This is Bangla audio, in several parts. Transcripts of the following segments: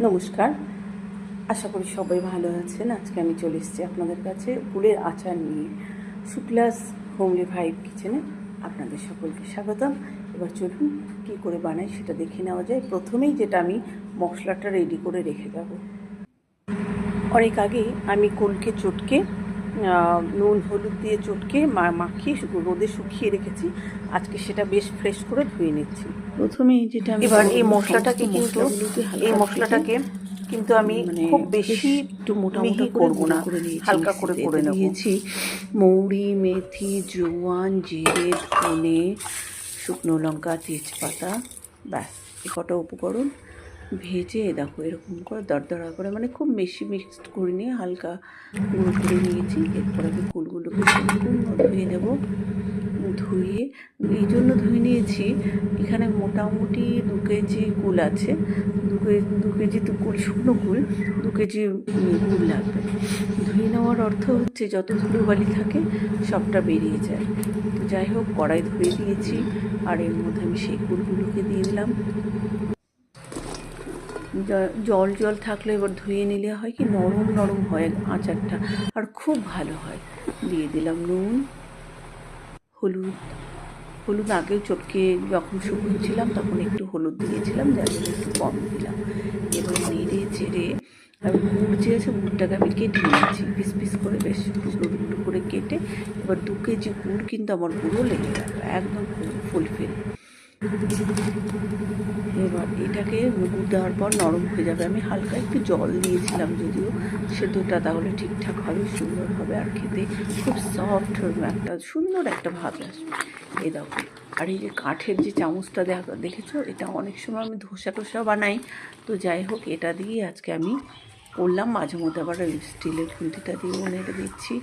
নমস্কার, আশা করি সবাই ভালো আছেন। আজকে আমি চলে এসেছি আপনাদের কাছে কুলের আচার নিয়ে। শুক্লাস হোমলি ভাইব কিচেনে আপনাদের সকলকে স্বাগতম। এবার চলুন কী করে বানাই সেটা দেখে নেওয়া যায়। প্রথমেই যেটা আমি মশলাটা রেডি করে রেখে যাব। অনেক আগে আমি কুলকে চটকে নুন হলুদ দিয়ে চটকে মাখিয়ে রোদে শুকিয়ে রেখেছি। আজকে সেটা বেশ ফ্রেশ করে ধুয়ে নিচ্ছি। প্রথমেই যেটা আমি এবার এই মশলাটাকে কিন্তু আমি খুব বেশি একটু মোটা মিহি মোটা করব না, করে নিয়েছি, হালকা করে করে নেব। দিয়েছি মৌরি, মেথি, জোয়ান, জিরে, ধনে, শুকনো লঙ্কা, তেজপাতা, ব্যাস এ কটা উপকরণ ভেজে দেখো এরকম করে দরদরা করে, মানে খুব বেশি মিক্সড করে নিয়ে হালকা গুঁড়ো করে নিয়েছি। এরপর আমি কুলগুলোকে সম্পূর্ণ ধুয়ে নেব। ধুয়ে এই জন্য ধুয়ে নিয়েছি, এখানে মোটামুটি 2 কেজি কুল আছে। 2 কেজি তো কুল, শুকনো কুল 2 কেজি কুল লাগবে। ধুয়ে নেওয়ার অর্থ হচ্ছে যত ধুলোবালি থাকে সবটা বেরিয়ে যায়। তো যাই হোক, কড়াই ধুয়ে দিয়েছি আর এর মধ্যে আমি সেই কুলগুলোকে দিয়ে দিলাম। জল জল থাকলে এবার ধুয়ে নিলে হয় কি নরম নরম হয় আচারটা, আর খুব ভালো হয়। দিয়ে দিলাম নুন, হলুদ আগেও চটকে যখন শুকোচ্ছিলাম তখন একটু হলুদ দিয়েছিলাম, যার জন্য একটু কম দিলাম। এবার নেড়ে চেড়ে আমি গুড় যে আছে গুড়টাকে আমি কেটে নিয়েছি পিস পিস করে, বেশ টুকরো টুকরো করে কেটে। এবার 2 কেজি গুড় কিন্তু আমার পুরো লেগে গেল, একদম ফুলফিল। এবার এটাকে গুড় দেওয়ার পর নরম হয়ে যাবে। আমি হালকা একটু জল দিয়েছিলাম, যদিও সেদ্ধটা তাহলে ঠিকঠাক হবে, সুন্দর হবে, আর খেতে খুব সফট একটা সুন্দর একটা ভাব আসবে। এই দেখো, আর এই যে কাঠের যে চামচটা দেখেছো, এটা অনেক সময় আমি ধোসা টোসা বানাই। তো যাই হোক, এটা দিয়ে আজকে আমি করলাম। মাঝে মধ্যে আবার ওই স্টিলের খুন্তিটা দিয়ে নেড়ে দিচ্ছি।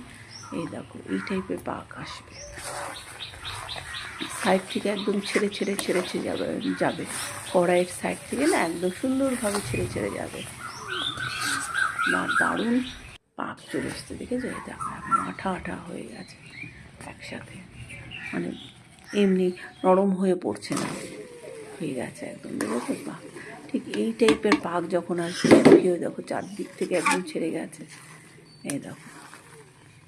এই দেখো, এই টাইপের পাক আসবে, সাইড থেকে একদম ছেড়ে ছেড়ে ছেড়ে ছেড়ে যাবে কড়াইয়ের সাইড থেকে না, একদম সুন্দরভাবে ছেড়ে ছেড়ে যাবে। না, দারুণ পাক চলে এসছে, দেখেছো? এটা আঠা আঠা হয়ে গেছে একসাথে, মানে এমনি নরম হয়ে পড়ছে না, হয়ে গেছে একদম, দেখেছো পাক? ঠিক এই টাইপের পাক যখন আসবে, শুকিয়ে দেখো চারদিক থেকে একদম ছেড়ে গেছে। এই দেখো,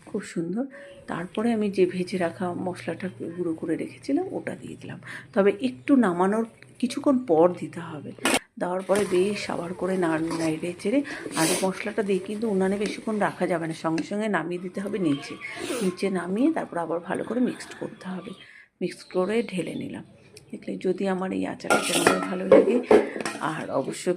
খুব সুন্দর। তারপরে আমি যে ভেজে রাখা মশলাটা গুঁড়ো করে রেখেছিলাম ওটা দিয়ে দিলাম, তবে একটু নামানোর কিছুক্ষণ পর দিতে হবে। দেওয়ার পরে বেশ আবার করে নেড়ে চেড়ে, আর মশলাটা দিয়ে কিন্তু উনানে বেশিক্ষণ রাখা যাবে না, সঙ্গে সঙ্গে নামিয়ে দিতে হবে নিচে নামিয়ে তারপর আবার ভালো করে মিক্সড করতে হবে। মিক্সড করে ঢেলে নিলাম। দেখলে, যদি আমার এই আচারটা ভালো লাগে, আর অবশ্যই